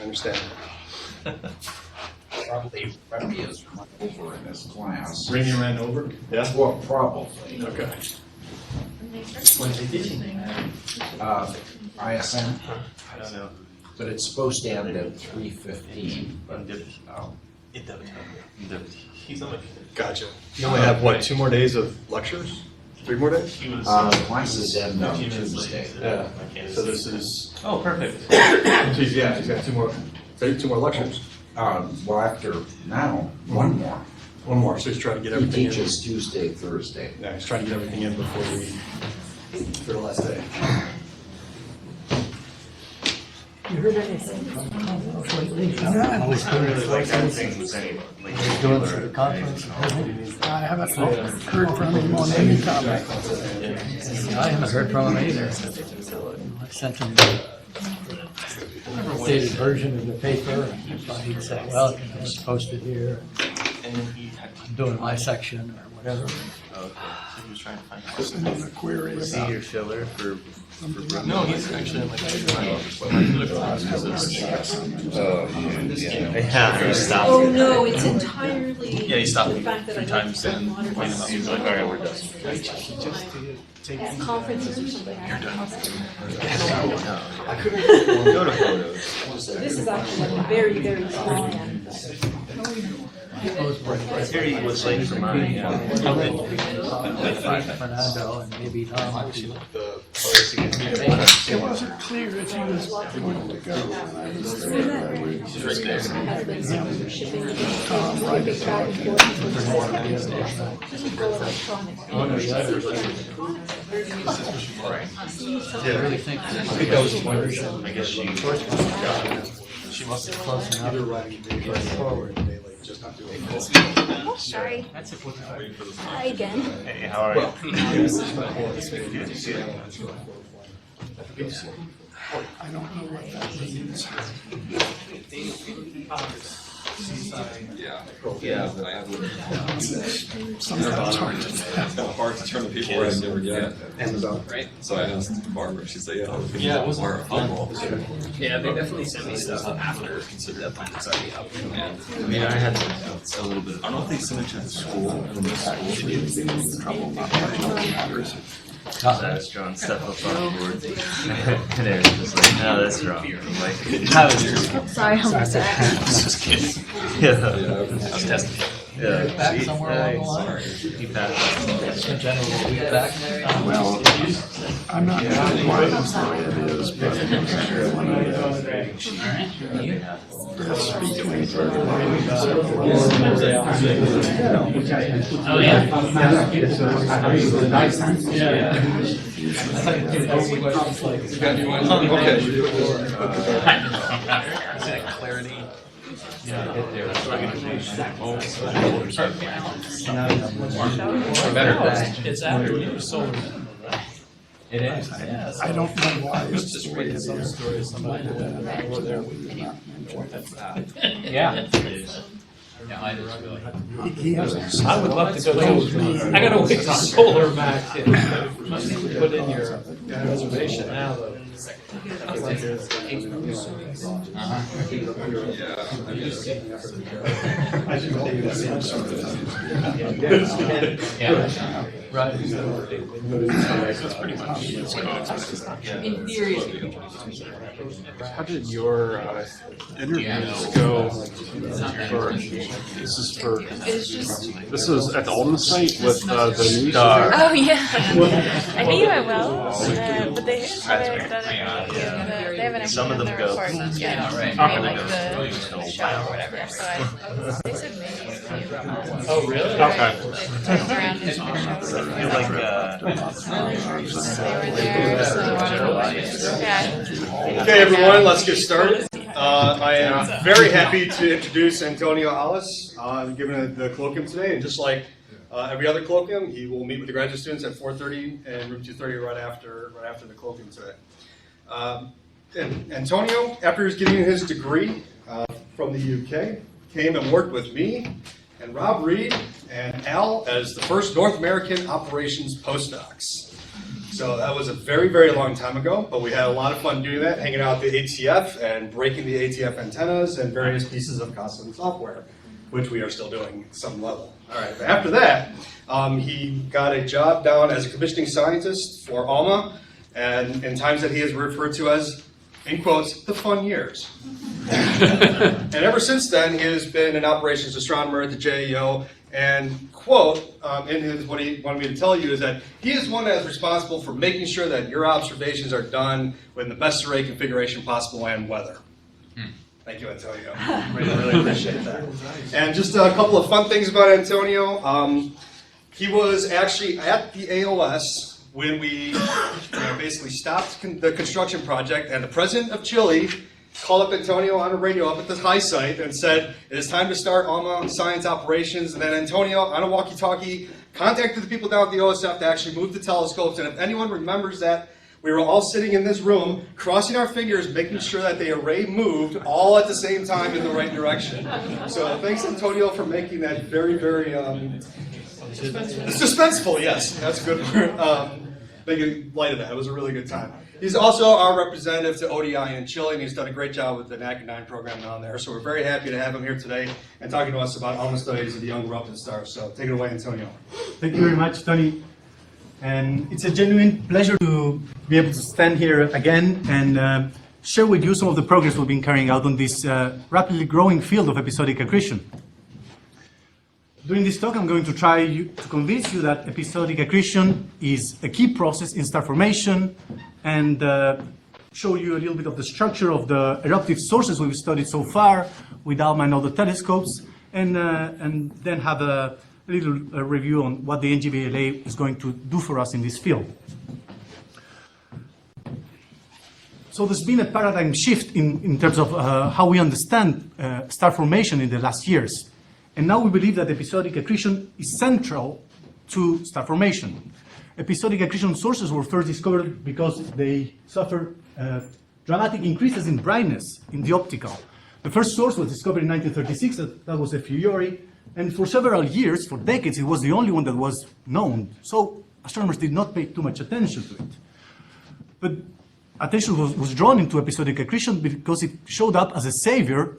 I understand. Probably is run over in this class. Bringing ran over? Yeah? Well, probably. Okay. ISM, I don't know. but it's supposed to end at 3:15. He's on my. Gotcha. You only have, what, 2 more days of lectures? 3 more days? He was. Classes end on 15 minutes Tuesday. late. Yeah. So this is, Oh, perfect. yeah, he's got 2 more lectures. Well, after now, one more. One more, so he's trying to get He everything in. teaches Tuesday, Thursday. Yeah, he's trying to get everything in before for the last day. You heard anything from the conference lately? I really like everything with any like Doing for the conference? I haven't heard from him on any topic. I haven't heard from him either. I sent him the updated version of the paper, and I thought he'd say, well, it's posted here, And then he had. I'm doing my section or whatever. Oh, okay. So he was trying to find. Just another query about Senior filler for. No, he's actually in like. Yeah, he stopped. Oh, no, it's entirely. Yeah, he stopped the me fact that I 3 times don't and monitor pointed out. He was like, all right, we're done. At conferences or something. I have to Go to photos. So this is actually like a very, very small end. Here he was late for mine, yeah. Fernando and maybe Tom. It wasn't clear if he was going to go when I was there. He's right there. Has been some shipping. Tom, right at Back and forth. Just go electronic. I really think That was one version. I guess she must have close enough. Either writing forward, they like just not doing it. Oh, sorry. Hi again. Hey, how are you? I don't know what that means. Yeah. Sometimes hard to tell. Hard to turn the people I never get. Amazon. Right. So I asked Barbara, she said, Yeah, it was more fun. Yeah, they definitely sent me stuff after the plan was already up. I mean, I had a little bit. I don't know if they sent it to the school. I was drawing stuff up on the board, and it was just like, no, that's wrong. I'm like, how is this? Sorry, I'm Just kidding. Yeah. I was testing. Yeah. Back somewhere along the line? He passed. In general, feedback. Well, I'm not sure why it is, but when I speak with Oh, Clarity. It's after you were sold. It is. I don't know why it's the way it is. But, Yeah. he has I would love to go to, I gotta wait till solar back and must put in your reservation now though. Yeah. Right. In theory. How did your interviews go? This is for. It's just. This is at the Alden site with the news. Oh yeah, I think it went well, but they haven't done it. They haven't Some of them the go. report yet. I mean, like the show or whatever. So they said maybe. Oh, really? Okay. Around his show. I feel like They were there, so yeah. Okay, everyone, let's get started. I am very happy to introduce Antonio AHales. I'm giving the colloquium today, and just like every other colloquium, he will meet with the graduate students at 4:30 and room 230 right after the colloquium today. And Antonio, after he was getting his degree from the UK, came and worked with me and Rob Reed and Al as the first North American operations postdocs. So that was a very, very long time ago, but we had a lot of fun doing that, hanging out at the ATF and breaking the ATF antennas and various pieces of custom software, which we are still doing at some level. All right, but after that, he got a job down as a commissioning scientist for ALMA, and in times that he is referred to as, in quotes, the fun years. And ever since then, he has been an operations astronomer at the JEO, and quote, in his, what he wanted me to tell you is that he is one that is responsible for making sure that your observations are done with the best array configuration possible and weather. Thank you, Antonio. Really appreciate that. And just a couple of fun things about Antonio. He was actually at the AOS when we basically stopped the construction project, and the president of Chile called up Antonio on a radio up at the high site and said, it is time to start ALMA science operations. And then Antonio, on a walkie-talkie, contacted the people down at the OSF to actually move the telescopes. And if anyone remembers that, we were all sitting in this room, crossing our fingers, making sure that the array moved all at the same time in the right direction. So thanks, Antonio, for making that very, very suspenseful. Yes, that's a good word. Making light of that. It was a really good time. He's also our representative to ODI in Chile, and he's done a great job with the NACA 9 program down there. So we're very happy to have him here today and talking to us about ALMA studies of the young eruptive stars. So take it away, Antonio. Thank you very much, Tony. And it's a genuine pleasure to be able to stand here again and share with you some of the progress we've been carrying out on this rapidly growing field of episodic accretion. During this talk, I'm going to try to convince you that episodic accretion is a key process in star formation and show you a little bit of the structure of the eruptive sources we've studied so far with ALMA and other telescopes, and then have a little review on what the NGVLA is going to do for us in this field. So there's been a paradigm shift in terms of how we understand star formation in the last years. And now we believe that episodic accretion is central to star formation. Episodic accretion sources were first discovered because they suffer dramatic increases in brightness in the optical. The first source was discovered in 1936, that was a Fiori, and for several years, for decades, it was the only one that was known. So astronomers did not pay too much attention to it. But attention was drawn into episodic accretion because it showed up as a savior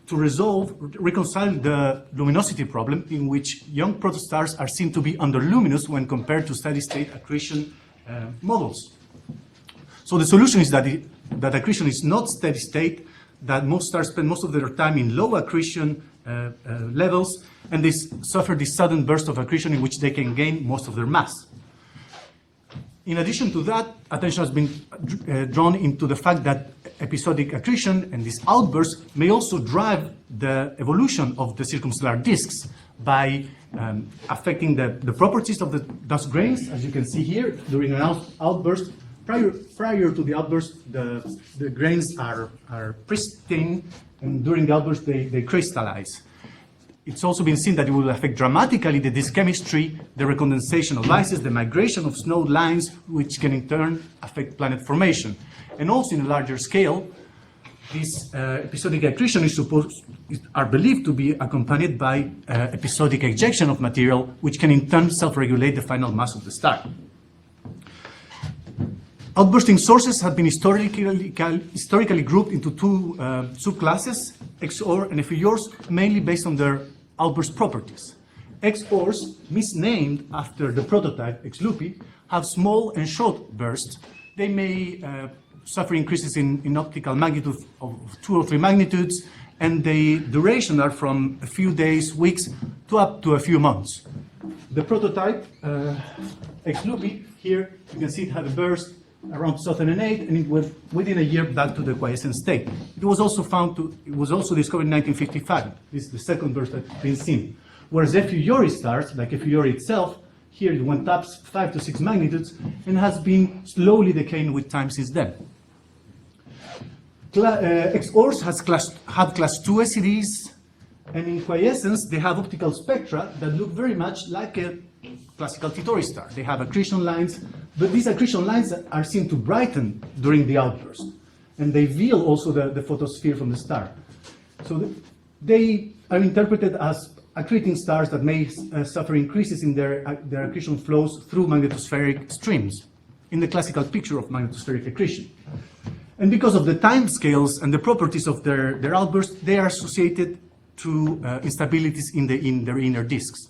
to reconcile the luminosity problem in which young protostars are seen to be underluminous when compared to steady-state accretion models. So the solution is that accretion is not steady-state, that most stars spend most of their time in low accretion levels, and they suffer this sudden burst of accretion in which they can gain most of their mass. In addition to that, attention has been drawn into the fact that episodic accretion and these outbursts may also drive the evolution of the circumstellar disks by affecting the properties of the dust grains. As you can see here, during an outburst, prior to the outburst, the grains are pristine, and during the outburst, they crystallize. It's also been seen that it will affect dramatically the disk chemistry, the recondensation of ices, the migration of snow lines, which can in turn affect planet formation. And also in a larger scale, this episodic accretion are believed to be accompanied by episodic ejection of material, which can in turn self-regulate the final mass of the star. Outbursting sources have been historically grouped into two subclasses, XOR and FEORs, mainly based on their outburst properties. XORs, misnamed after the prototype XLUPI, have small and short bursts. They may suffer increases in optical magnitude of 2 or 3 magnitudes, and the duration are from a few days, weeks, to up to a few months. The prototype XLUPI, here you can see it had a burst around 2008, and it went within a year back to the quiescent state. It was also discovered in 1955. This is the second burst that's been seen. Whereas FEORI stars, like FEORI itself, here it went up 5 to 6 magnitudes and has been slowly decaying with time since then. XORs have class 2 SEDs, and in quiescence they have optical spectra that look very much like a classical Titori star. They have accretion lines, but these accretion lines are seen to brighten during the outburst, and they veil also the photosphere from the star. So they are interpreted as accreting stars that may suffer increases in their accretion flows through magnetospheric streams. in the classical picture of magnetospheric accretion. And because of the time scales and the properties of their outbursts, they are associated to instabilities in their inner disks.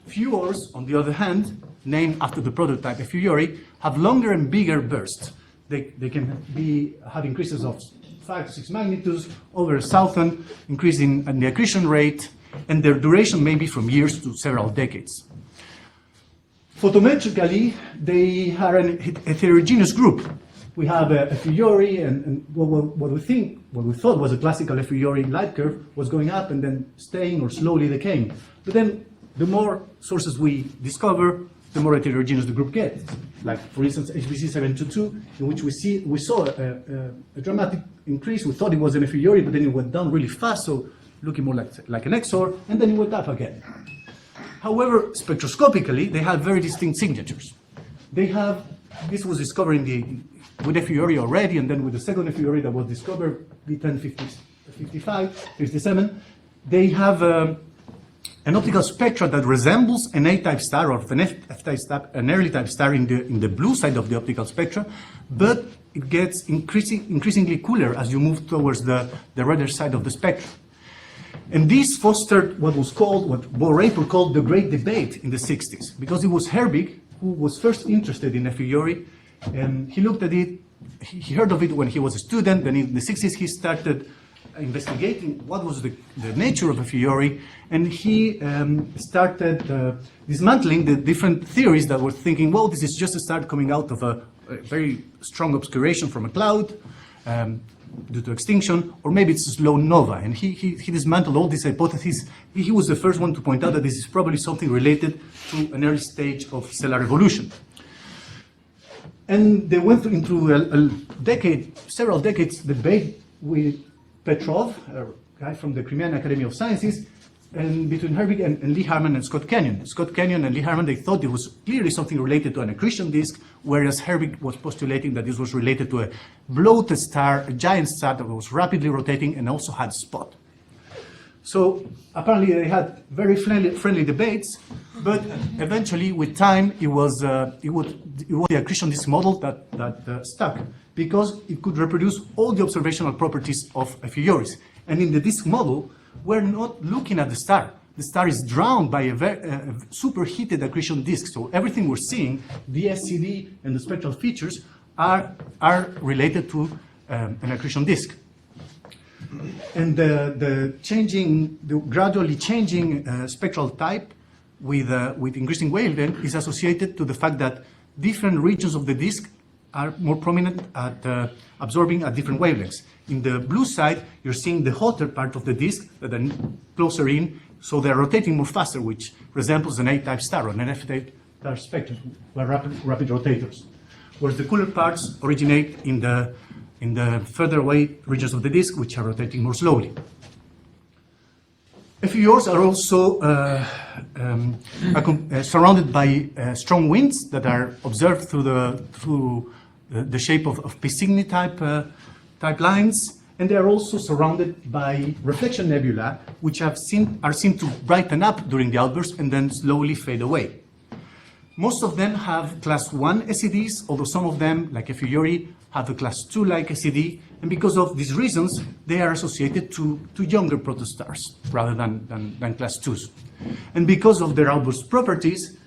Fluors, on the other hand, named after the prototype a priori, have longer and bigger bursts. They can have increases of 5 to 6 magnitudes, over 1,000, increasing in the accretion rate, and their duration may be from years to several decades. Photometrically, they are a heterogeneous group. We have a priori, and what we thought was a classical a priori light curve was going up and then staying or slowly decaying. But then the more sources we discover, the more heterogeneous the group gets. Like, for instance, HBC 722, in which we saw a dramatic increase. We thought it was an a priori, but then it went down really fast, so looking more like an XOR, and then it went up again. However, spectroscopically, they have very distinct signatures. This was discovered with a priori already, and then with the second a priori that was discovered, B1055, 57, they have an optical spectra that resembles an A-type star or an F-type star, an early type star in the blue side of the optical spectra, but it gets increasingly cooler as you move towards the redder side of the spectrum. And this fostered what Bo Raper called the great debate in the 60s, because it was Herbig who was first interested in a priori, and he looked at it, he heard of it when he was a student, then in the 60s he started investigating what was the nature of a priori, and he started dismantling the different theories that were thinking, well, this is just a star coming out of a very strong obscuration from a cloud due to extinction, or maybe it's a slow nova. And he dismantled all these hypotheses. He was the first one to point out that this is probably something related to an early stage of stellar evolution. And they went into several decades debate with Petrov, a guy from the Crimean Academy of Sciences, and between Herbig and Lee Harman and Scott Kenyon. Scott Kenyon and Lee Harman, they thought it was clearly something related to an accretion disk, whereas Herbig was postulating that this was related to a bloated star, a giant star that was rapidly rotating and also had spot. So apparently they had very friendly debates, but eventually with time it was the accretion disk model that stuck, because it could reproduce all the observational properties of a prioris. And in the disk model, we're not looking at the star. The star is drowned by a superheated accretion disk. So everything we're seeing, the SCD and the spectral features, are related to an accretion disk. And the gradually changing spectral type with increasing wavelength is associated to the fact that different regions of the disk are more prominent at absorbing at different wavelengths. In the blue side, you're seeing the hotter part of the disk that are closer in, so they're rotating more faster, which resembles an A-type star or an F-type star spectrum, by rapid rotators. Whereas the cooler parts originate in the further away regions of the disk, which are rotating more slowly. FUOs are also surrounded by strong winds that are observed through the shape of P Cygni type lines, and they are also surrounded by reflection nebula, which are seen to brighten up during the outburst and then slowly fade away. Most of them have class 1 SEDs, although some of them, like a priori, have a class 2-like SED, and because of these reasons, they are associated to younger protostars rather than class 2s. And because of their outburst properties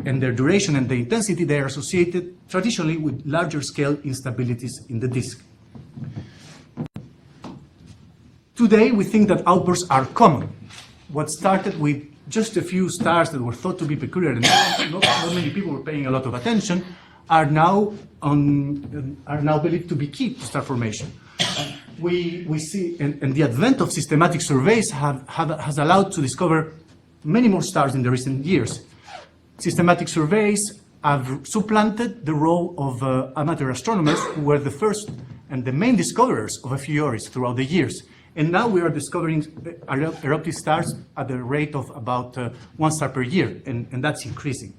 and their duration and the intensity, they are associated traditionally with larger scale instabilities in the disk. Today, we think that outbursts are common. What started with just a few stars that were thought to be peculiar and not many people were paying a lot of attention are now believed to be key to star formation. We see, and the advent of systematic surveys has allowed to discover many more stars in the recent years. Systematic surveys have supplanted the role of amateur astronomers, who were the first and the main discoverers of a prioris throughout the years. And now we are discovering eruptive stars at the rate of about 1 star per year, and that's increasing.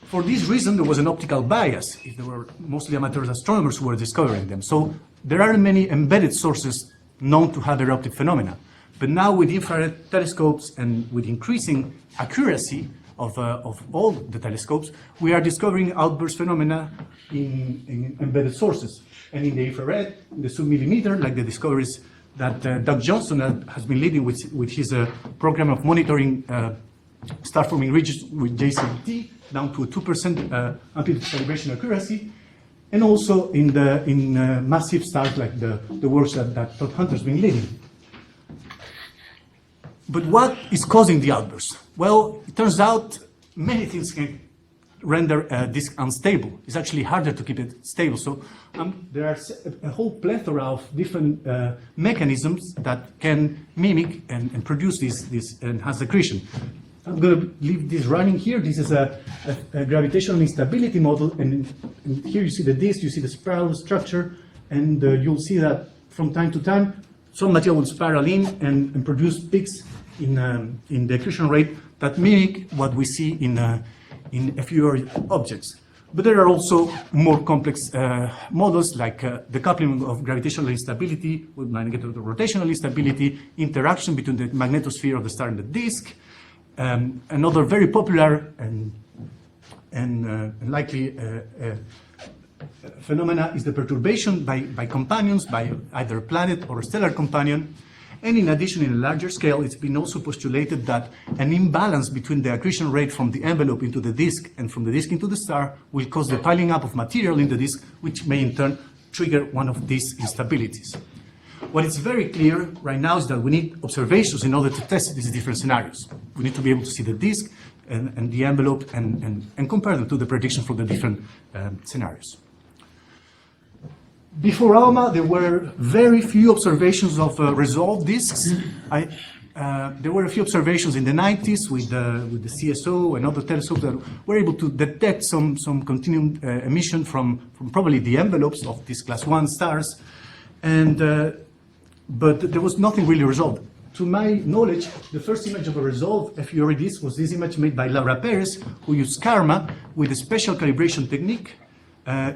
For this reason, there was an optical bias if there were mostly amateur astronomers who were discovering them. So there are many embedded sources known to have eruptive phenomena. But now with infrared telescopes and with increasing accuracy, of all the telescopes, we are discovering outburst phenomena in embedded sources. And in the infrared, in the sub-millimeter, like the discoveries that Doug Johnson has been leading with his program of monitoring star-forming regions with JCVT down to a 2% amplitude calibration accuracy, and also in massive stars like the works that Todd Hunter's been leading. But what is causing the outbursts? Well, it turns out many things can render a disk unstable. It's actually harder to keep it stable. So there are a whole plethora of different mechanisms that can mimic and produce this enhanced accretion. I'm going to leave this running here. This is a gravitational instability model, and here you see the disk, you see the spiral structure, and you'll see that from time to time, some material will spiral in and produce peaks in the accretion rate that mimic what we see in FUR objects. But there are also more complex models like the coupling of gravitational instability with magnetorotational instability, interaction between the magnetosphere of the star and the disk. Another very popular and likely phenomena is the perturbation by companions, by either a planet or a stellar companion. And in addition, in a larger scale, it's been also postulated that an imbalance between the accretion rate from the envelope into the disk and from the disk into the star will cause the piling up of material in the disk, which may in turn trigger one of these instabilities. What is very clear right now is that we need observations in order to test these different scenarios. We need to be able to see the disk and the envelope and compare them to the prediction for the different scenarios. Before ALMA, there were very few observations of resolved disks. There were a few observations in the 90s with the CSO and other telescopes that were able to detect some continuum emission from probably the envelopes of these class 1 stars. But there was nothing really resolved. To my knowledge, the first image of a resolved FURI disk was this image made by Laura Perez, who used KARMA with a special calibration technique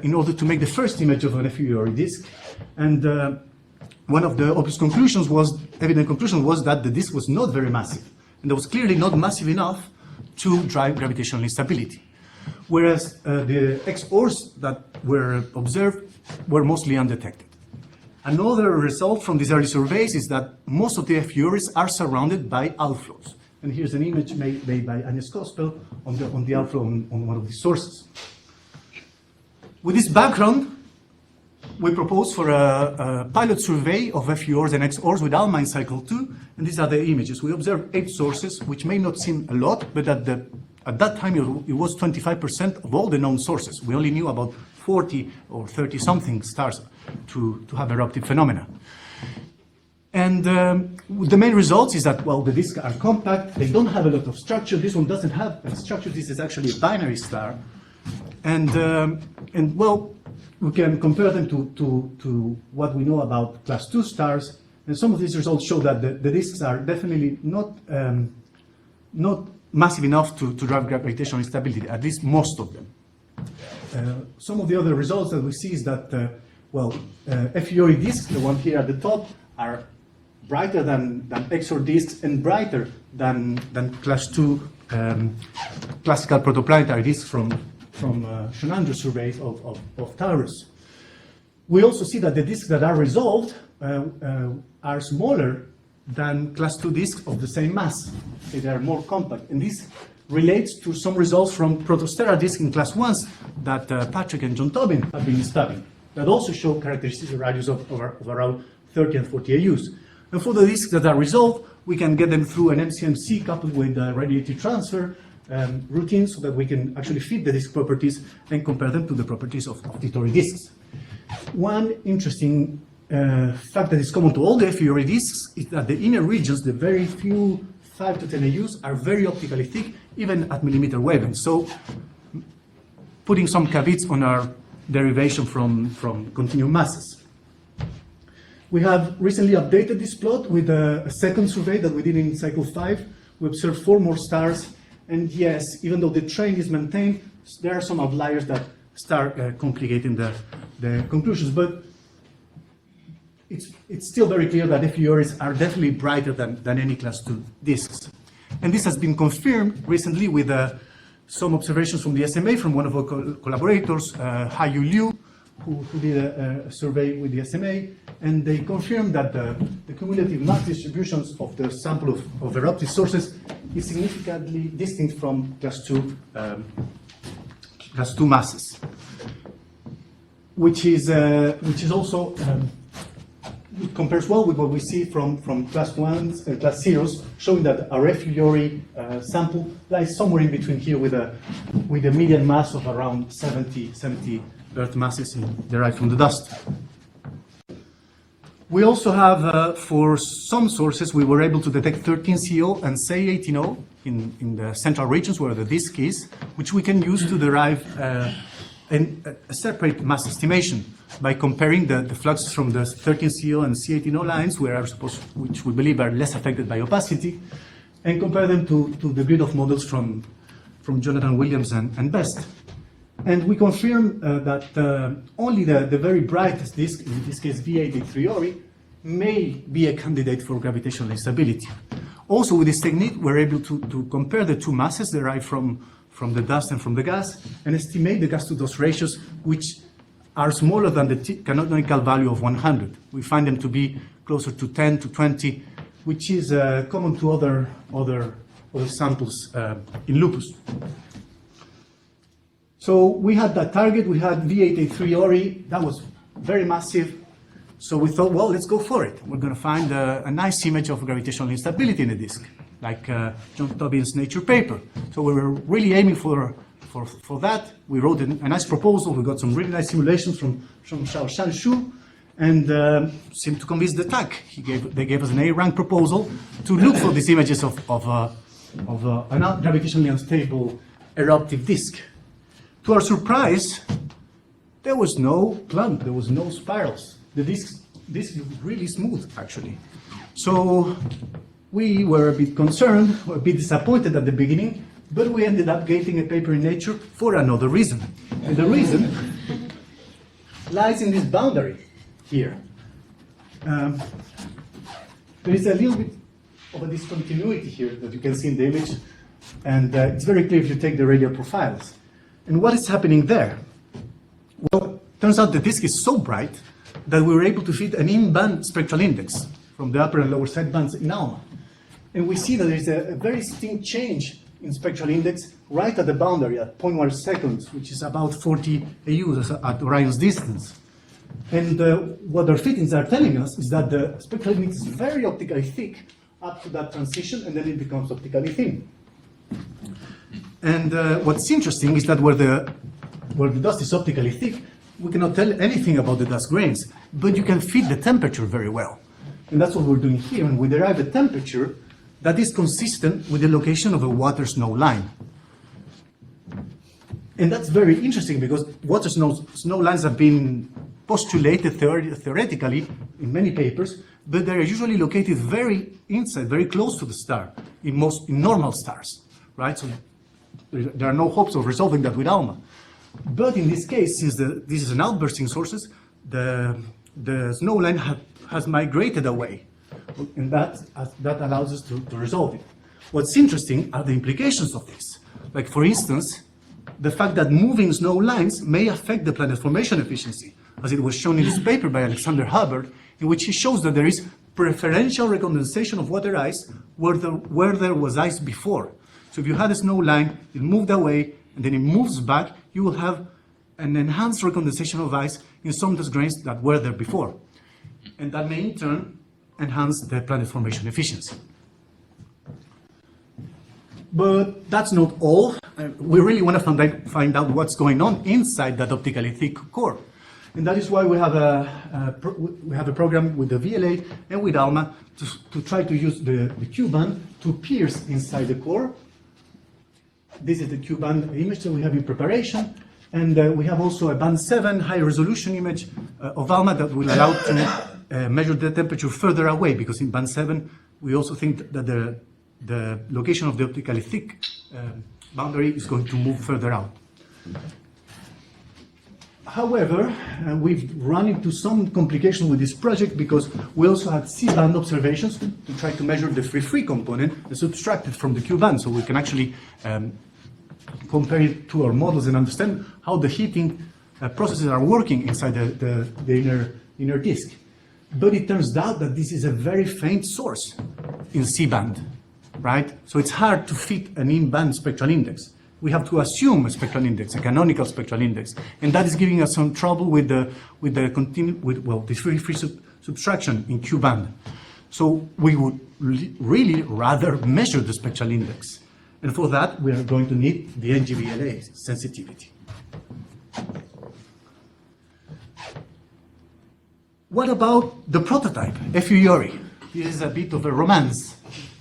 in order to make the first image of an FURI disk. And one of the obvious conclusions evident conclusion was that the disk was not very massive. And it was clearly not massive enough to drive gravitational instability. Whereas the XORs that were observed were mostly undetected. Another result from these early surveys is that most of the FURIs are surrounded by outflows. And here's an image made by Agnes Kospel on the outflow on one of these sources. With this background, we propose for a pilot survey of FURs and XORs with ALMA in cycle 2, and these are the images. We observed 8 sources, which may not seem a lot, but at that time it was 25% of all the known sources. We only knew about 40 or 30 something stars to have eruptive phenomena. And the main results is that, well, the disks are compact, they don't have a lot of structure. This one doesn't have a structure, this is actually a binary star. And well, we can compare them to what we know about class 2 stars, and some of these results show that the disks are definitely not massive enough to drive gravitational instability, at least most of them. Some of the other results that we see is that, FURI disks, the one here at the top, are brighter than XOR disks and brighter than class 2 classical protoplanetary disks from Schonander's surveys of Taurus. We also see that the disks that are resolved are smaller than class 2 disks of the same mass. They are more compact. And this relates to some results from protostellar disks in class 1s that Patrick and John Tobin have been studying, that also show characteristics of radius of around 30 and 40 AUs. And for the disks that are resolved, we can get them through an MCMC coupled with radiative transfer routine so that we can actually fit the disk properties and compare them to the properties of Titori disks. One interesting fact that is common to all the FURI disks is that the inner regions, the very few 5 to 10 AUs, are very optically thick, even at millimeter wavelengths. So putting some caveats on our derivation from continuum masses. We have recently updated this plot with a second survey that we did in cycle 5. We observed 4 more stars. And yes, even though the trend is maintained, there are some outliers that start complicating the conclusions. But it's still very clear that FURs are definitely brighter than any class 2 disks. And this has been confirmed recently with some observations from the SMA from one of our collaborators, Hayu Liu, who did a survey with the SMA, and they confirmed that the cumulative mass distributions of the sample of eruptive sources is significantly distinct from class 2 masses, which is also it compares well with what we see from class 1s and class 0s, showing that a refugee sample lies somewhere in between here with a median mass of around 70 Earth masses derived from the dust. We also have, for some sources, we were able to detect 13CO and C18O in the central regions where the disk is, which we can use to derive a separate mass estimation by comparing the fluxes from the 13CO and C18O lines, which we believe are less affected by opacity, and compare them to the grid of models from Jonathan Williams and Best. And we confirm that only the very brightest disk, in this case V83 Ori, may be a candidate for gravitational instability. Also, with this technique, we're able to compare the two masses derived from the dust and from the gas and estimate the gas-to-dust ratios, which are smaller than the canonical value of 100. We find them to be closer to 10 to 20, which is common to other samples in lupus. So we had that target, we had V883 Ori, that was very massive. So we thought, well, let's go for it. We're going to find a nice image of gravitational instability in the disk, like John Tobin's Nature paper. So we were really aiming for that. We wrote a nice proposal. We got some really nice simulations from Xiaoshan Xu, and seemed to convince the TAC. They gave us an A-rank proposal to look for these images of a gravitationally unstable eruptive disk. To our surprise, there was no clump, there was no spirals. The disk looked really smooth, actually. So we were a bit concerned, a bit disappointed at the beginning, but we ended up getting a paper in Nature for another reason. And the reason lies in this boundary here. There is a little bit of a discontinuity here that you can see in the image, and it's very clear if you take the radial profiles. And what is happening there? Well, turns out the disk is so bright that we were able to fit an in-band spectral index from the upper and lower side bands in ALMA. And we see that there is a very distinct change in spectral index right at the boundary at 0.1 seconds, which is about 40 AUs at Orion's distance. And what our fittings are telling us is that the spectral index is very optically thick up to that transition, and then it becomes optically thin. And what's interesting is that where the dust is optically thick, we cannot tell anything about the dust grains, but you can feed the temperature very well. And that's what we're doing here, and we derive a temperature that is consistent with the location of a water snow line. And that's very interesting because water snow lines have been postulated theoretically in many papers, but they're usually located very inside, very close to the star, in normal stars, right? So there are no hopes of resolving that with ALMA. But in this case, since this is an outbursting source, the snow line has migrated away, and that allows us to resolve it. What's interesting are the implications of this. Like, for instance, the fact that moving snow lines may affect the planet formation efficiency, as it was shown in this paper by Alexander Hubbard, in which he shows that there is preferential recondensation of water ice where there was ice before. So if you had a snow line, it moved away, and then it moves back, you will have an enhanced recondensation of ice in some dust grains that were there before. And that may in turn enhance the planet formation efficiency. But that's not all. We really want to find out what's going on inside that optically thick core. And that is why we have a program with the VLA and with ALMA to try to use the Q-band to pierce inside the core. This is the Q-band image that we have in preparation. And we have also a band 7 high resolution image of ALMA that will allow to measure the temperature further away, because in band 7, we also think that the location of the optically thick boundary is going to move further out. However, we've run into some complication with this project because we also had C-band observations to try to measure the free component and subtract it from the Q-band, so we can actually compare it to our models and understand how the heating processes are working inside the inner disk. But it turns out that this is a very faint source in C-band, right? So it's hard to fit an in-band spectral index. We have to assume a spectral index, a canonical spectral index, and that is giving us some trouble with this free subtraction in Q-band. So we would really rather measure the spectral index, and for that we are going to need the NGVLA sensitivity. What about the prototype, FUIORI? This is a bit of a romance,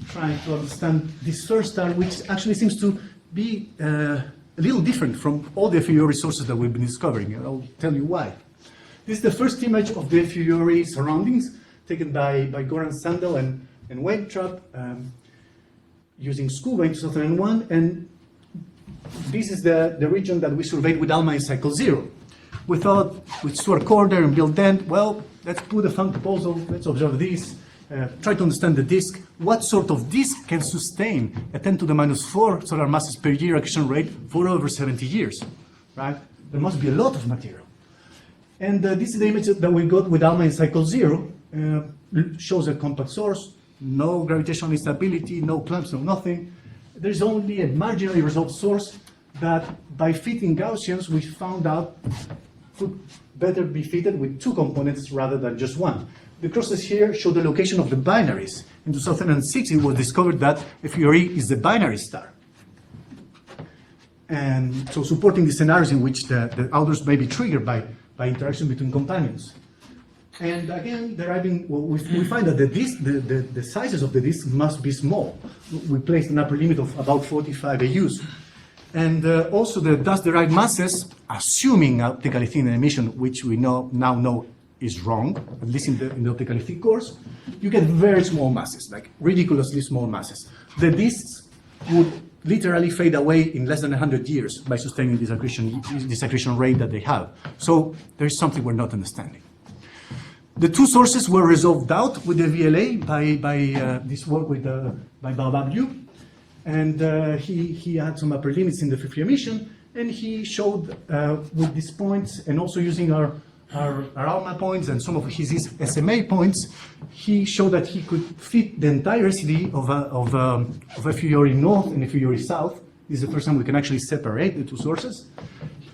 trying to understand this first star, which actually seems to be a little different from all the FUIORI sources that we've been discovering, and I'll tell you why. This is the first image of the FUIORI surroundings, taken by Goran Sandel and Weintraub, using SCUBA in 2001, and this is the region that we surveyed with ALMA in cycle 0. We thought, with Stuart Corder and Bill Dent, well, let's put a fun proposal, let's observe this, try to understand the disk. What sort of disk can sustain a 10 to the minus 4 solar masses per year accretion rate for over 70 years, right? There must be a lot of material. And this is the image that we got with ALMA in cycle 0. Shows a compact source, no gravitational instability, no clamps, no nothing. There's only a marginally resolved source that by fitting Gaussians, we found out could better be fitted with 2 components rather than just 1. The crosses here show the location of the binaries. In 2006, it was discovered that FUIORI is a binary star. And so supporting the scenarios in which the outdoors may be triggered by interaction between companions. And again, we find that the sizes of the disk must be small. We placed an upper limit of about 45 AUs. And also the dust-derived masses, assuming optically thin emission, which we now know is wrong, at least in the optically thick course, you get very small masses, like ridiculously small masses. The disks would literally fade away in less than 100 years by sustaining this accretion rate that they have. So there is something we're not understanding. The 2 sources were resolved out with the VLA by this work by Baobab Liu. And he had some upper limits in the free emission, and he showed with these points, and also using our ALMA points and some of his SMA points, he showed that he could fit the entire SD of FUIORI North and FUIORI South. This is the first time we can actually separate the 2 sources.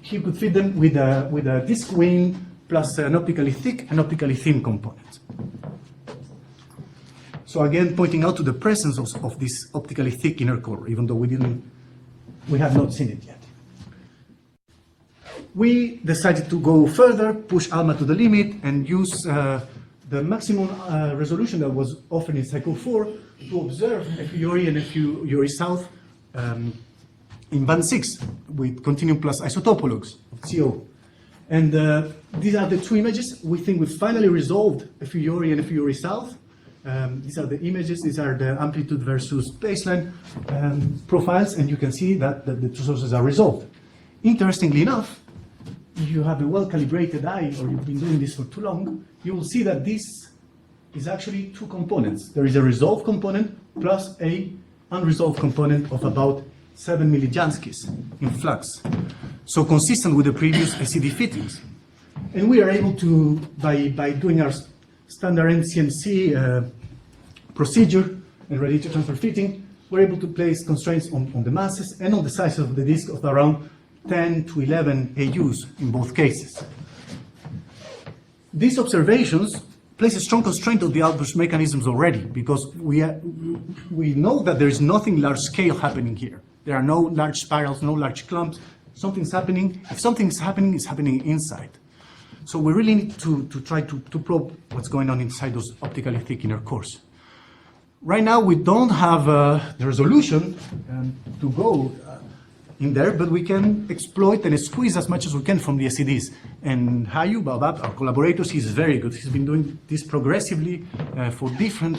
He could fit them with a disk wing plus an optically thick and optically thin component. So again, pointing out to the presence of this optically thick inner core, even though we have not seen it yet. We decided to go further, push ALMA to the limit, and use the maximum resolution that was offered in cycle 4 to observe FUIORI and FUIORI South in band 6 with continuum plus isotopologues of CO. And these are the 2 images. We think we finally resolved FUIORI and FUIORI South. These are the images, these are the amplitude versus baseline profiles, and you can see that the 2 sources are resolved. Interestingly enough, if you have a well-calibrated eye, or you've been doing this for too long, you will see that this is actually 2 components. There is a resolved component plus a unresolved component of about 7 millijanskis in flux. So consistent with the previous SED fittings. And we are able to, by doing our standard NCMC procedure and radiator transfer fitting, we're able to place constraints on the masses and on the size of the disk of around 10 to 11 AUs in both cases. These observations place a strong constraint on the outburst mechanisms already, because we know that there is nothing large scale happening here. There are no large spirals, no large clumps. Something's happening. If something's happening, it's happening inside. So we really need to try to probe what's going on inside those optically thick inner cores. Right now, we don't have the resolution to go in there, but we can exploit and squeeze as much as we can from the SEDs. And Hayu Baobab, our collaborators, he's very good. He's been doing this progressively for different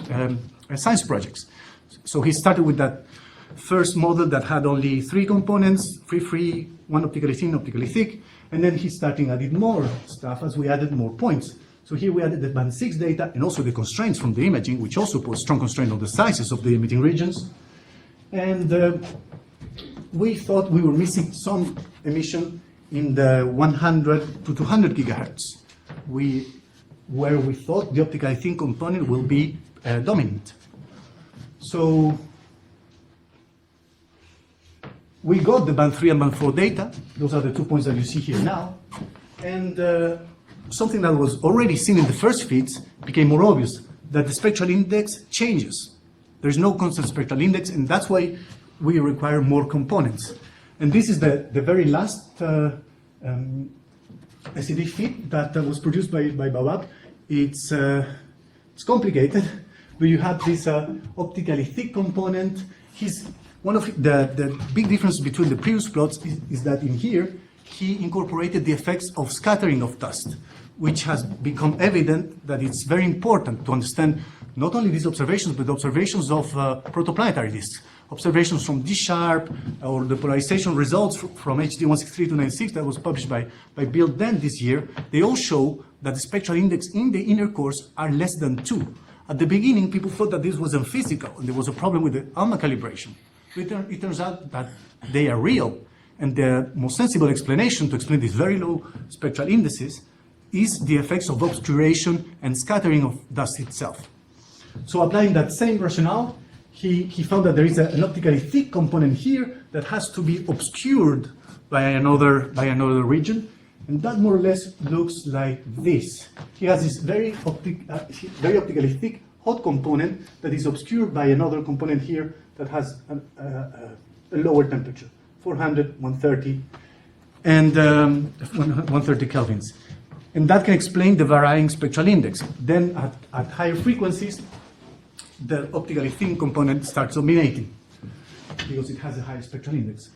science projects. So he started with that first model that had only 3 components, free, 1 optically thin, optically thick. And then he starting added more stuff as we added more points. So here we added the band 6 data and also the constraints from the imaging, which also put strong constraint on the sizes of the emitting regions. And we thought we were missing some emission in the 100 to 200 gigahertz, where we thought the optically thin component will be dominant. So we got the band 3 and band 4 data. Those are the 2 points that you see here now. And something that was already seen in the first feeds became more obvious, that the spectral index changes. There's no constant spectral index, and that's why we require more components. And this is the very last SED feed that was produced by Babak. It's complicated, but you have this optically thick component. One of the big difference between the previous plots is that in here, he incorporated the effects of scattering of dust, which has become evident that it's very important to understand not only these observations, but observations of protoplanetary disks. Observations from D-Sharp or the polarization results from HD 163-296 that was published by Bill Dent this year, they all show that the spectral index in the inner cores are less than 2. At the beginning, people thought that this was unphysical and there was a problem with the ALMA calibration. It turns out that they are real. And the most sensible explanation to explain these very low spectral indices is the effects of obscuration and scattering of dust itself. So applying that same rationale, he found that there is an optically thick component here that has to be obscured by another region, and that more or less looks like this. He has this very optically thick hot component that is obscured by another component here that has a lower temperature, 400, 130, and 130 kelvins. And that can explain the varying spectral index. Then at higher frequencies, the optically thin component starts dominating because it has a higher spectral index.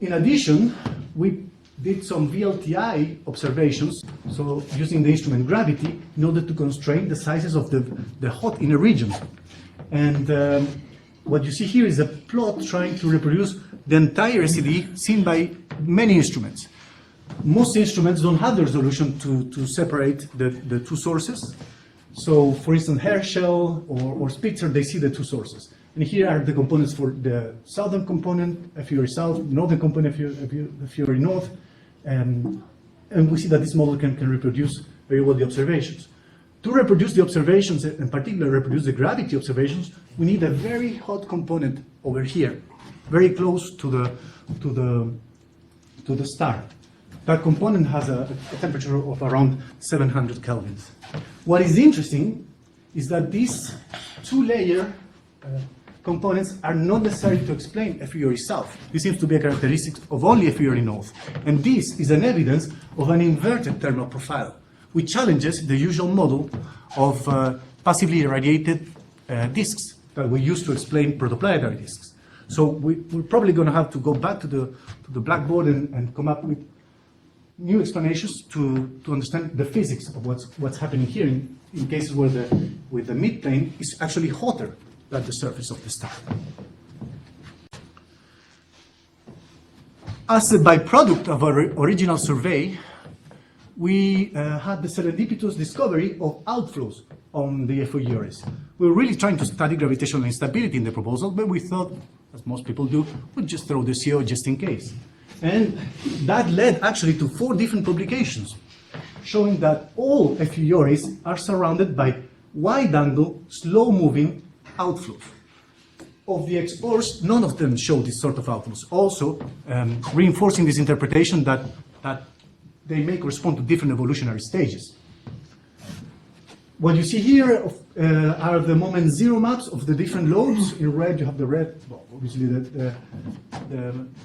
In addition, we did some VLTI observations, so using the instrument gravity in order to constrain the sizes of the hot inner region. And what you see here is a plot trying to reproduce the entire SED seen by many instruments. Most instruments don't have the resolution to separate the two sources. So, for instance, Herschel or Spitzer, they see the two sources. And here are the components for the southern component, FURI south, northern component, FURI north. And we see that this model can reproduce very well the observations. To reproduce the observations, in particular reproduce the gravity observations, we need a very hot component over here, very close to the star. That component has a temperature of around 700 kelvins. What is interesting is that these two-layer components are not necessary to explain FURI south. This seems to be a characteristic of only FURI north. And this is an evidence of an inverted thermal profile, which challenges the usual model of passively irradiated disks that we use to explain protoplanetary disks. So we're probably going to have to go back to the blackboard and come up with new explanations to understand the physics of what's happening here in cases where the midplane is actually hotter than the surface of the star. As a byproduct of our original survey, we had the serendipitous discovery of outflows on the FURIs. We were really trying to study gravitational instability in the proposal, but we thought, as most people do, we'd just throw the CO just in case. And that led actually to 4 different publications showing that all FURIs are surrounded by wide-angle, slow-moving outflows. Of the explorers, none of them show this sort of outflows, also reinforcing this interpretation that they may correspond to different evolutionary stages. What you see here are the moment zero maps of the different lobes. In red, you have the red, well, obviously the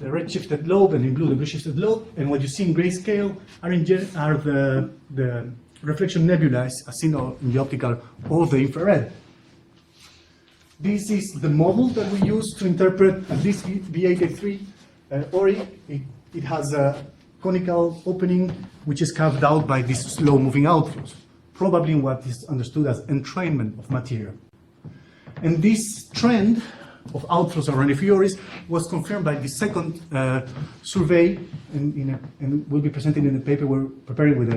red shifted lobe, and in blue, the blue shifted lobe. And what you see in grayscale are the reflection nebulae as seen in the optical or the infrared. This is the model that we use to interpret at least B883 ORI. It has a conical opening which is carved out by these slow-moving outflows, probably in what is understood as entrainment of material. And this trend of outflows around ephemeris was confirmed by the second survey, and will be presented in the paper we're preparing with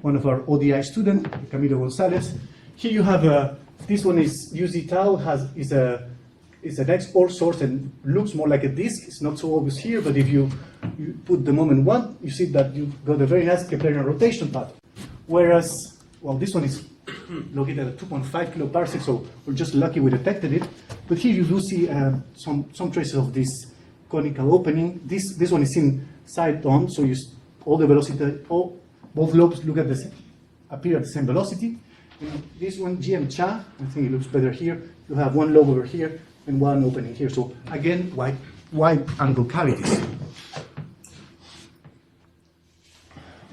one of our ODI students, Camilo Gonzalez. Here you have this one is UZ tau is an XOR source and looks more like a disk. It's not so obvious here, but if you put the moment 1, you see that you've got a very nice Keplerian rotation pattern. Whereas, well, this one is located at 2.5 kiloparsec, so we're just lucky we detected it. But here you do see some traces of this conical opening. This one is in side on, so all the velocity, both lobes appear at the same velocity. And this one, GM Cha, I think it looks better here. You have one lobe over here and one opening here. So again, wide angle cavities.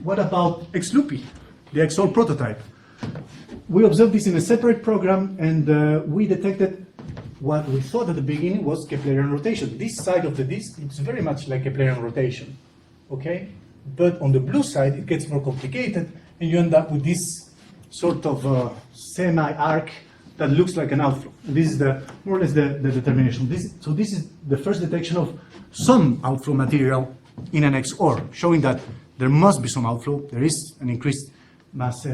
What about XLUPI, the XOR prototype? We observed this in a separate program, and we detected what we thought at the beginning was Keplerian rotation. This side of the disk looks very much like Keplerian rotation, okay? But on the blue side, it gets more complicated, and you end up with this sort of semi-arc that looks like an outflow. And this is more or less the determination. So this is the first detection of some outflow material in an XOR, showing that there must be some outflow, there is an increased mass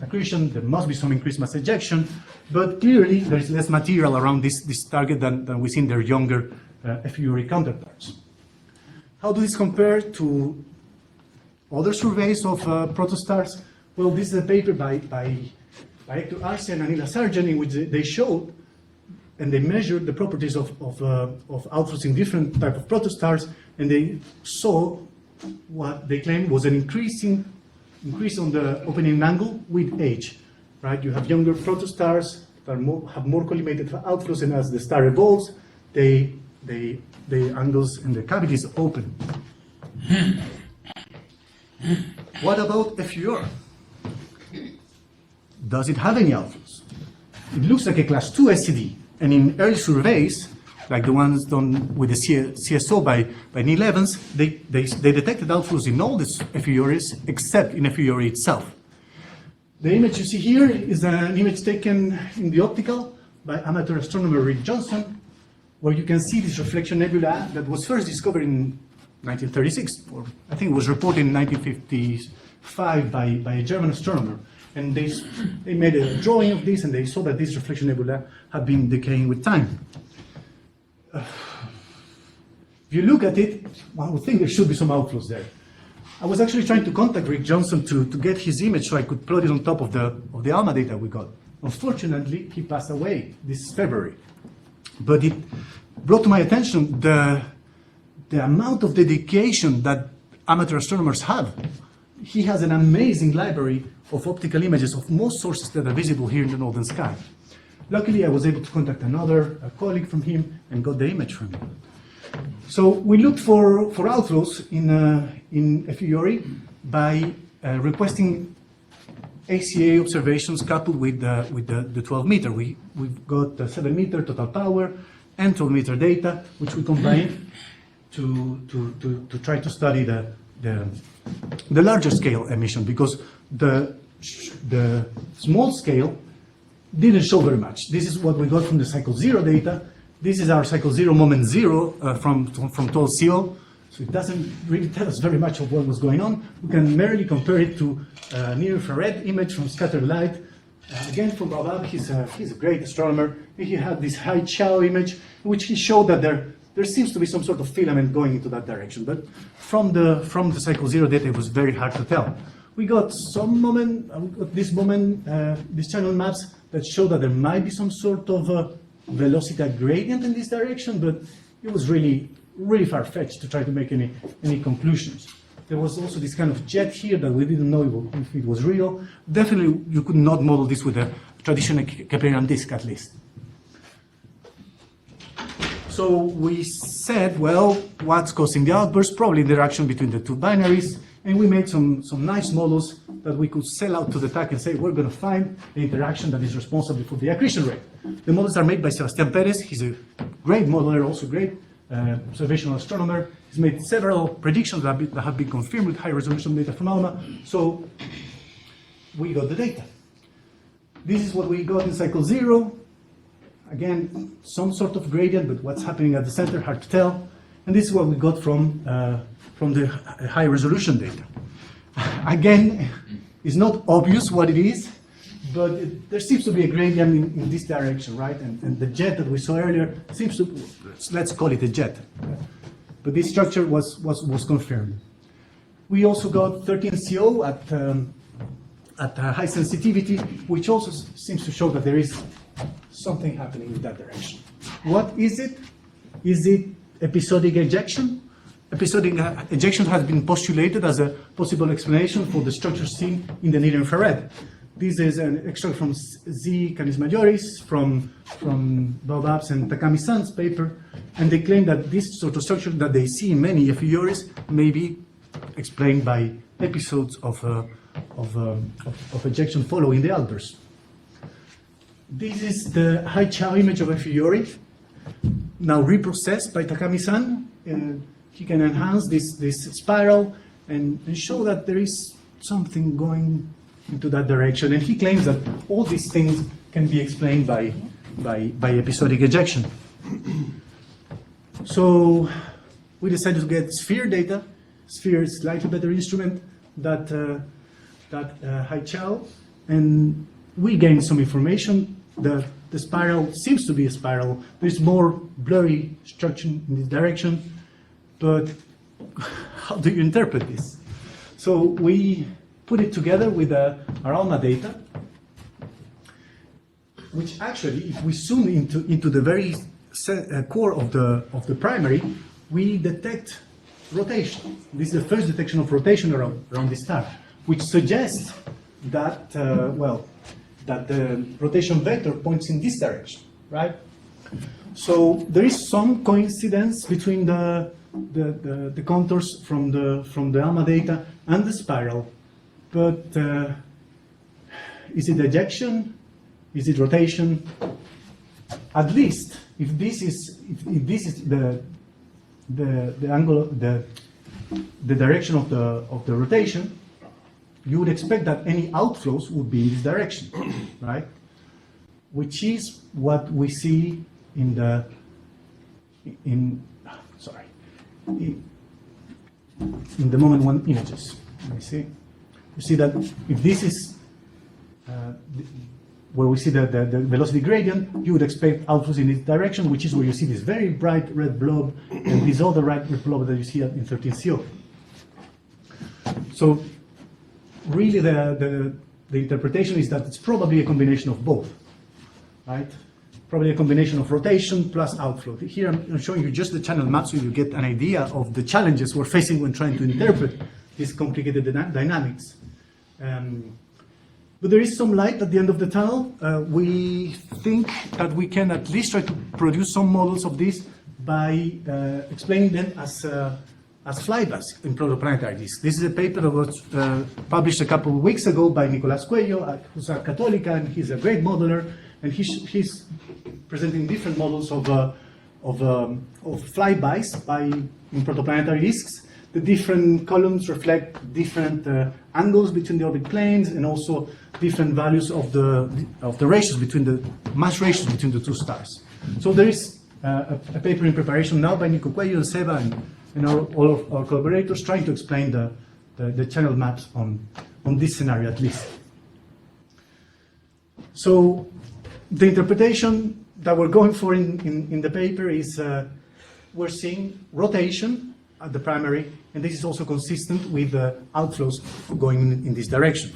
accretion, there must be some increased mass ejection, but clearly there is less material around this target than we see in their younger FURI counterparts. How does this compare to other surveys of protostars? Well, this is a paper by Hector Arce and Anila Sarjan, in which they showed and they measured the properties of outflows in different type of protostars, and they saw what they claimed was an increase on the opening angle with age. Right? You have younger protostars that have more collimated outflows, and as the star evolves, the angles and the cavities open. What about FUR? Does it have any outflows? It looks like a class 2 SCD, and in early surveys, like the ones done with the CSO by Neil Evans, they detected outflows in all these FURs except in FURI itself. The image you see here is an image taken in the optical by amateur astronomer Rick Johnson, where you can see this reflection nebula that was first discovered in 1936, or I think it was reported in 1955 by a German astronomer. And they made a drawing of this, and they saw that this reflection nebula had been decaying with time. If you look at it, one would think there should be some outflows there. I was actually trying to contact Rick Johnson to get his image so I could plot it on top of the ALMA data we got. Unfortunately, he passed away this February. But it brought to my attention the amount of dedication that amateur astronomers have. He has an amazing library of optical images of most sources that are visible here in the northern sky. Luckily, I was able to contact a colleague from him and got the image from him. So we looked for outflows in FURI by requesting ACA observations coupled with the 12 meter. We've got the 7 meter total power and 12 meter data, which we combined to try to study the larger scale emission, because the small scale didn't show very much. This is what we got from the cycle 0 data. This is our cycle 0 moment 0 from 12 CO. So it doesn't really tell us very much of what was going on. We can merely compare it to a near-infrared image from scattered light. Again, from Babab, he's a great astronomer. He had this high Chow image, in which he showed that there seems to be some sort of filament going into that direction. But from the cycle 0 data, it was very hard to tell. We got some moment, these channel maps that show that there might be some sort of velocity gradient in this direction, but it was really far-fetched to try to make any conclusions. There was also this kind of jet here that we didn't know if it was real. Definitely, you could not model this with a traditional Keplerian disk, at least. So we said, well, what's causing the outburst? Probably interaction between the two binaries. And we made some nice models that we could sell out to the TAC and say, we're going to find the interaction that is responsible for the accretion rate. The models are made by Sebastián Pérez. He's a great modeler, also great observational astronomer. He's made several predictions that have been confirmed with high-resolution data from ALMA. So we got the data. This is what we got in cycle 0. again, some sort of gradient, but what's happening at the center, hard to tell. And this is what we got from the high resolution data. Again, it's not obvious what it is, but there seems to be a gradient in this direction, right? And the jet that we saw earlier seems to, let's call it a jet. But this structure was confirmed. We also got 13CO at high sensitivity, which also seems to show that there is something happening in that direction. What is it? Is it episodic ejection? Episodic ejection has been postulated as a possible explanation for the structure seen in the near infrared. This is an extract from Z. Canis Majoris, from Baobab's and Takami-san's paper, and they claim that this sort of structure that they see in many epheoris may be explained by episodes of ejection following the outburst. This is the high-chow image of epheori, now reprocessed by Takami-san. He can enhance this spiral and show that there is something going into that direction. And he claims that all these things can be explained by episodic ejection. So we decided to get sphere data. Sphere is slightly better instrument that high-chow, and we gained some information. The spiral seems to be a spiral. There's more blurry structure in this direction, but how do you interpret this? So we put it together with our ALMA data, which actually, if we zoom into the very core of the primary, we detect rotation. This is the first detection of rotation around this star, which suggests that, that the rotation vector points in this direction, right? So there is some coincidence between the contours from the ALMA data and the spiral, but is it ejection? Is it rotation? At least if this is the angle, the direction of the rotation, you would expect that any outflows would be in this direction, right? Which is what we see in the moment one images. Let me see. You see that if this is where we see the velocity gradient, you would expect outflows in this direction, which is where you see this very bright red blob and this other red blob that you see in 13CO. So really the interpretation is that it's probably a combination of both, right? Probably a combination of rotation plus outflow. Here I'm showing you just the channel map so you get an idea of the challenges we're facing when trying to interpret these complicated dynamics. But there is some light at the end of the tunnel. We think that we can at least try to produce some models of this by explaining them as flybys in protoplanetary disks. This is a paper that was published a couple of weeks ago by Nicolás Cuello, who's a Católica, and he's a great modeler, and he's presenting different models of flybys in protoplanetary disks. The different columns reflect different angles between the orbit planes and also different values of the ratios between the mass ratios between the two stars. So there is a paper in preparation now by Nico Cuello and Seba and all of our collaborators trying to explain the channel maps on this scenario at least. So the interpretation that we're going for in the paper is we're seeing rotation at the primary, and this is also consistent with the outflows going in this direction.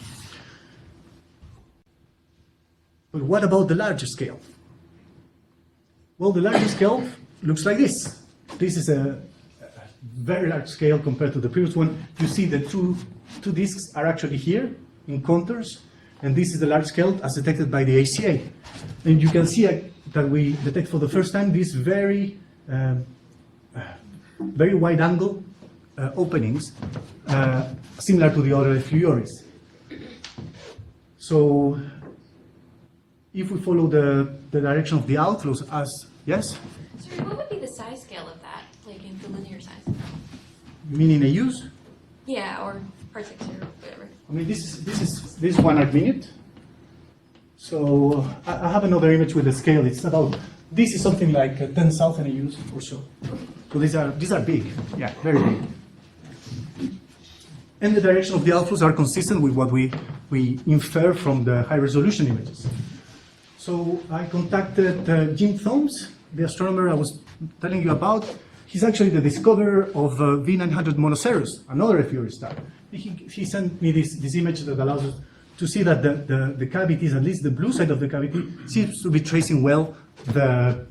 But what about the larger scale? Well, the larger scale looks like this. This is a very large scale compared to the previous one. You see the two disks are actually here in contours, and this is the large scale as detected by the ACA. And you can see that we detect for the first time these very wide angle openings, similar to the other epheoris. So if we follow the direction of the outflows as, yes? Sorry, what would be the size scale of that, like in the linear size? Meaning AUs? Yeah, or parsecs or whatever. I mean, this is 1 arc minute. So I have another image with the scale. It's about, this is something like 10,000 AUs or so. So these are big, yeah, very big. And the direction of the outflows are consistent with what we infer from the high resolution images. So I contacted Jim Thoms, the astronomer I was telling you about. He's actually the discoverer of V900 Monoceros, another FURI star. He sent me this image that allows us to see that the cavities, at least the blue side of the cavity, seems to be tracing well the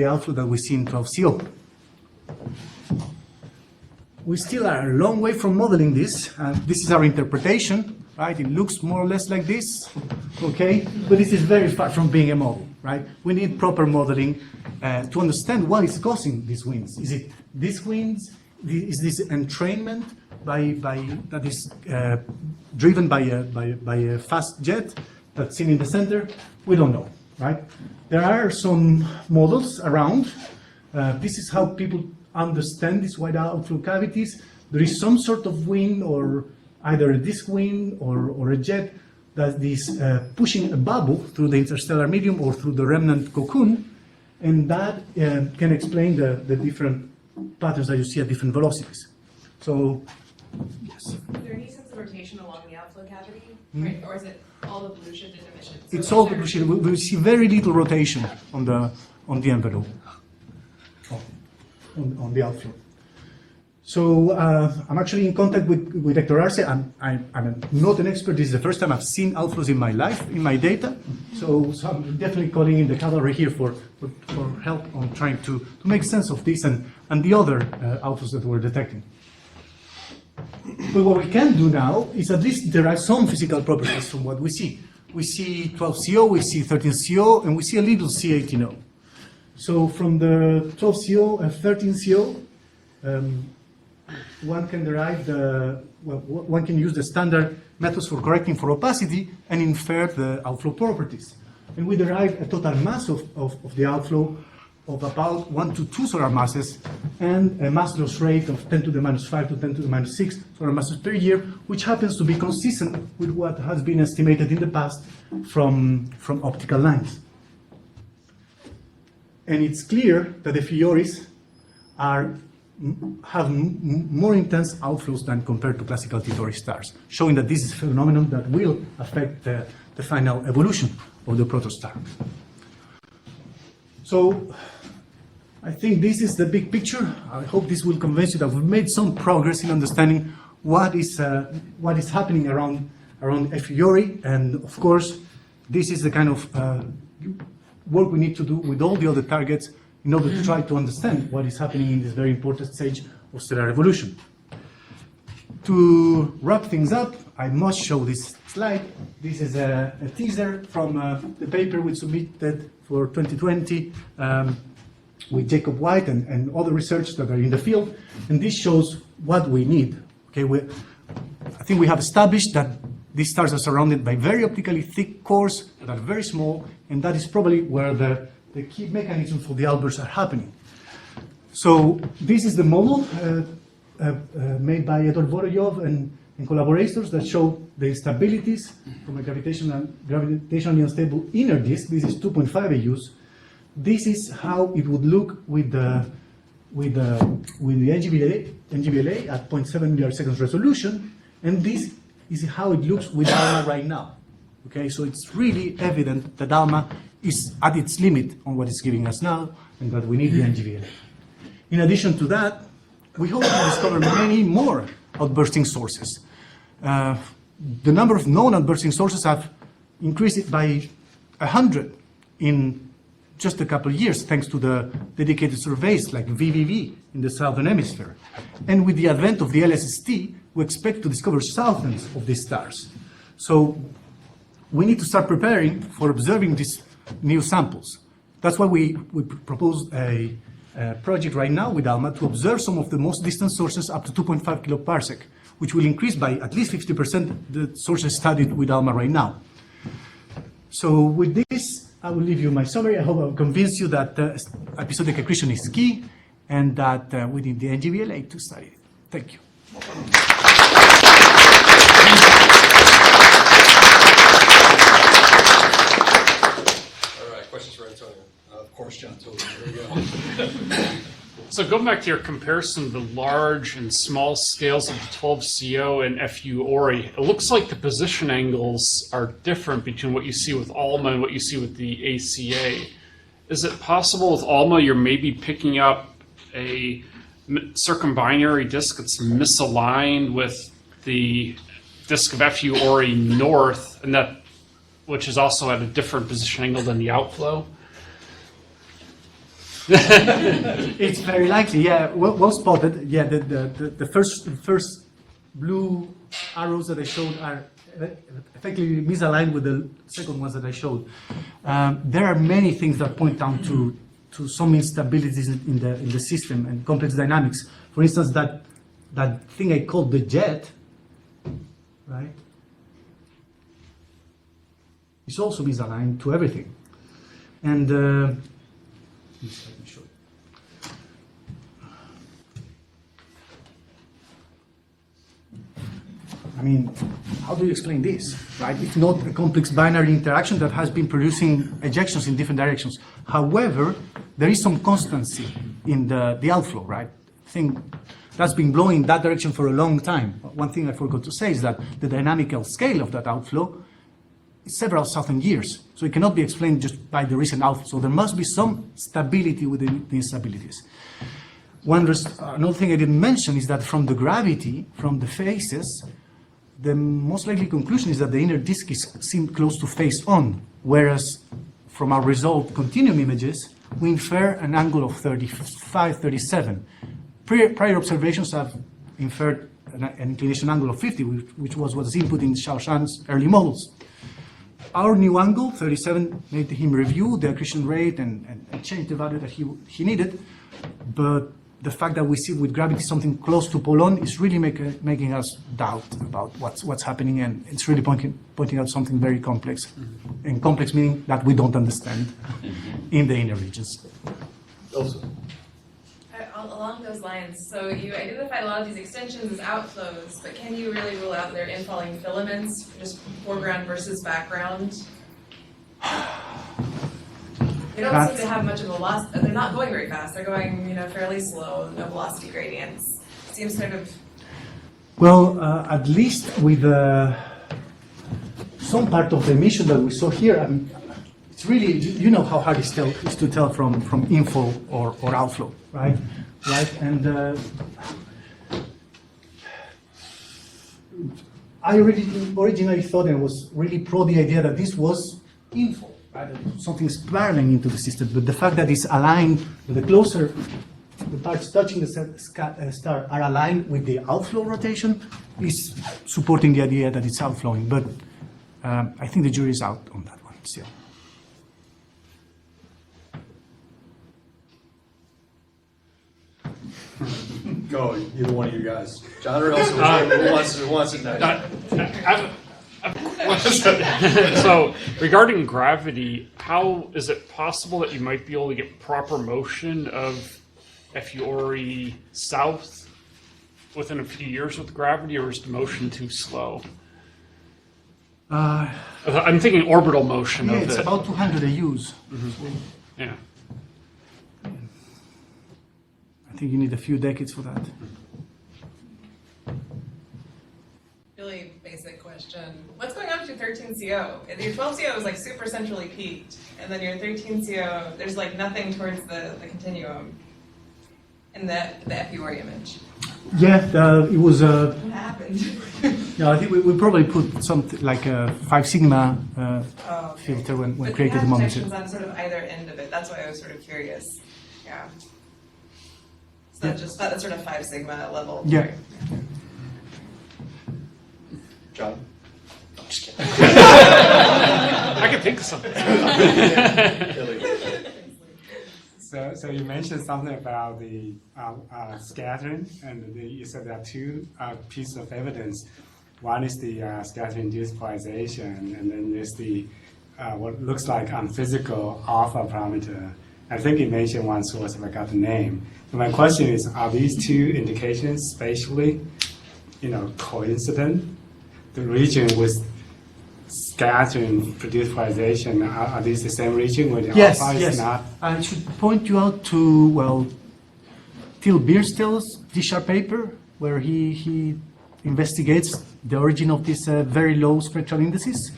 outflow that we see in 12CO. We still are a long way from modeling this. This is our interpretation, right? It looks more or less like this, okay? But this is very far from being a model, right? We need proper modeling to understand what is causing these winds. Is it these winds? Is this entrainment that is driven by a fast jet that's seen in the center? We don't know, right? There are some models around. This is how people understand these wide outflow cavities. There is some sort of wind, or either a disk wind or a jet that is pushing a bubble through the interstellar medium or through the remnant cocoon, and that can explain the different patterns that you see at different velocities. So, yes. Is there any sense of rotation along the outflow cavity? Right? Or is it all the blue shifted emissions? It's all the blue shifted. We see very little rotation on the envelope, on the outflow. So I'm actually in contact with Hector Arce. I'm not an expert. This is the first time I've seen outflows in my life, in my data. So I'm definitely calling in the cavalry here for help on trying to make sense of this and the other outflows that we're detecting. But what we can do now is at least derive some physical properties from what we see. We see 12CO, we see 13CO, and we see a little C18O. So from the 12CO and 13CO, one can derive one can use the standard methods for correcting for opacity and infer the outflow properties. And we derive a total mass of the outflow of about 1 to 2 solar masses and a mass loss rate of 10 to the minus 5 to 10 to the minus 6 solar masses per year, which happens to be consistent with what has been estimated in the past from optical lines. And it's clear that the FURIs have more intense outflows than compared to classical T-Tauri stars, showing that this is a phenomenon that will affect the final evolution of the protostar. So I think this is the big picture. I hope this will convince you that we've made some progress in understanding what is happening around FURI, and of course, this is the kind of work we need to do with all the other targets in order to try to understand what is happening in this very important stage of stellar evolution. To wrap things up, I must show this slide. This is a teaser from the paper we submitted for 2020 with Jacob White and other researchers that are in the field. And this shows what we need. Okay, I think we have established that these stars are surrounded by very optically thick cores that are very small, and that is probably where the key mechanisms for the outbursts are happening. So this is the model made by Edward Voroyov and collaborators that show the instabilities from a gravitationally unstable inner disk. This is 2.5 AUs. This is how it would look with the NGVLA at 0.7 milliards resolution, and this is how it looks with ALMA right now. Okay, so it's really evident that ALMA is at its limit on what it's giving us now, and that we need the NGVLA. In addition to that, we hope to discover many more outbursting sources. The number of known outbursting sources have increased by 100 in just a couple of years, thanks to the dedicated surveys like VVV in the southern hemisphere. And with the advent of the LSST, we expect to discover thousands of these stars. So we need to start preparing for observing these new samples. That's why we proposed a project right now with ALMA to observe some of the most distant sources up to 2.5 kiloparsec, which will increase by at least 50% the sources studied with ALMA right now. So with this, I will leave you my summary. I hope I've convinced you that episodic accretion is key and that we need the NGVLA to study it. Thank you. Of course, John told me. There you go. So going back to your comparison of the large and small scales of the 12CO and FU Ori, it looks like the position angles are different between what you see with ALMA and what you see with the ACA. Is it possible with ALMA you're maybe picking up a circumbinary disk that's misaligned with the disk of FU Ori north, and that which is also at a different position angle than the outflow? It's very likely, yeah. Well spotted. Yeah, the first blue arrows that I showed are effectively misaligned with the second ones that I showed. There are many things that point down to some instabilities in the system and complex dynamics. For instance, that thing I called the jet, right? It's also misaligned to everything, and. Let me show you. I mean, how do you explain this, right? It's not a complex binary interaction that has been producing ejections in different directions. However, there is some constancy in the outflow, right? Thing that's been blowing in that direction for a long time. One thing I forgot to say is that the dynamical scale of that outflow is several thousand years. So it cannot be explained just by the recent outflow. So there must be some stability within the instabilities. Another thing I didn't mention is that from the gravity, from the phases, the most likely conclusion is that the inner disk is seen close to face on, whereas from our resolved continuum images, we infer an angle of 35, 37. Prior observations have inferred an inclination angle of 50, which was input in Xiaoshan's early models. Our new angle, 37, made him review the accretion rate and change the value that he needed. But the fact that we see with gravity something close to Polon is really making us doubt about what's happening, and it's really pointing out something very complex. Mm-hmm. And complex meaning that we don't understand in the inner regions. Also. Along those lines, so you identified a lot of these extensions as outflows, but can you really rule out their infalling filaments, just foreground versus background? They don't seem to have much of a velocity. They're not going very fast. They're going, fairly slow. No velocity gradients. Seems sort of. Well, at least with some part of the emission that we saw here, I mean, it's really, how hard it is to tell from inflow or outflow, right? Right, and I originally thought and was really pro the idea that this was info, right? Something spiraling into the system. But the fact that it's aligned, the closer the parts touching the star are aligned with the outflow rotation, is supporting the idea that it's outflowing. But I think the jury is out on that one still. Go, either one of you guys. John or Elsa, who wants it next? So, regarding gravity, how is it possible that you might be able to get proper motion of FU Ori south within a few years with gravity, or is the motion too slow? I'm thinking orbital motion of it. It's about 200 AUs. Mm-hmm. Yeah. I think you need a few decades for that. Really basic question. What's going on with your 13CO? Your 12CO is like super centrally peaked, and then your 13CO, there's like nothing towards the continuum in the FU Ori image. Yeah, it was. What happened? I think we probably put something like a 5 sigma filter when created the moment. But on sort of either end of it. That's why I was sort of curious. Yeah. So just that sort of 5 sigma level. Yeah. John? I'm just kidding. I can think of something. So you mentioned something about the scattering, and you said there are two pieces of evidence. One is the scattering displacement, and then there's the what looks like unphysical alpha parameter. I think you mentioned one source, if I got the name. And my question is, are these two indications spatially, coincident? The region with scattering produced polarization, are these the same region where the Yes, alpha yes. is not? I should point you out to, well, Till Bierstill's D-sharp paper, where he investigates the origin of these very low spectral indices.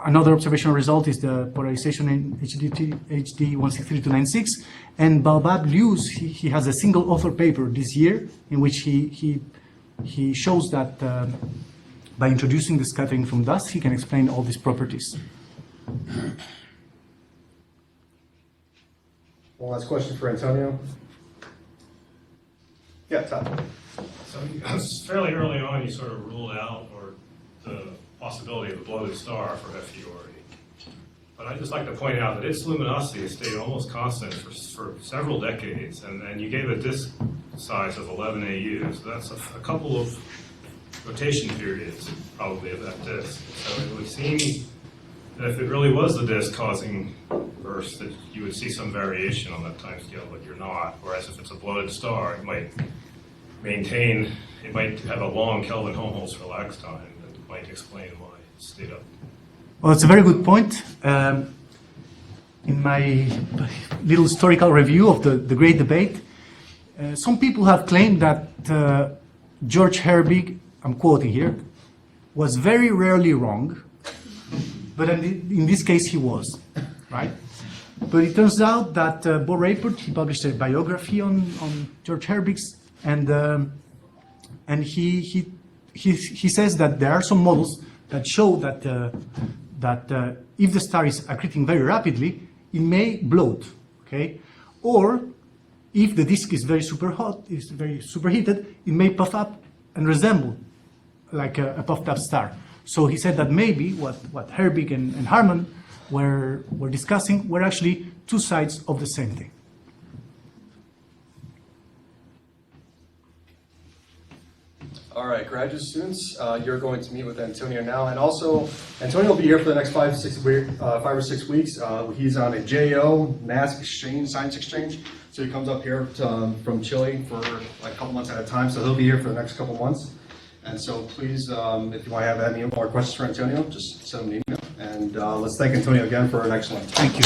Another observational result is the polarization in HD 163-296. And Baobab Liu's, he has a single author paper this year in which he shows that by introducing the scattering from dust, he can explain all these properties. One last question for Antonio. Yeah, Todd. So fairly early on, you sort of ruled out the possibility of a bloated star for FURE. But I'd just like to point out that its luminosity has stayed almost constant for several decades, and you gave a disk size of 11 AU, so that's a couple of rotation periods probably of that disk. So it would seem that if it really was the disk causing bursts, that you would see some variation on that time scale, but you're not. Whereas if it's a bloated star, it might have a long Kelvin-Helmholtz relax time that might explain why it stayed up. Well, it's a very good point. In my little historical review of the Great Debate, some people have claimed that George Herbig, I'm quoting here, was very rarely wrong, but in this case he was, right? But it turns out that Bo Rapert, he published a biography on George Herbig's, and he says that there are some models that show that if the star is accreting very rapidly, it may bloat, okay? Or if the disk is very superheated, it may puff up and resemble like a puffed up star. So he said that maybe what Herbig and Harman were discussing were actually two sides of the same thing. All right, graduate students, you're going to meet with Antonio now, and also Antonio will be here for the next 5 or 6 weeks. He's on a JO NAS exchange, science exchange, so he comes up here from Chile for like a couple months at a time. So he'll be here for the next couple months, and so please, if you want to have any more questions for Antonio, just send him an email. And let's thank Antonio again for an excellent. Thank you.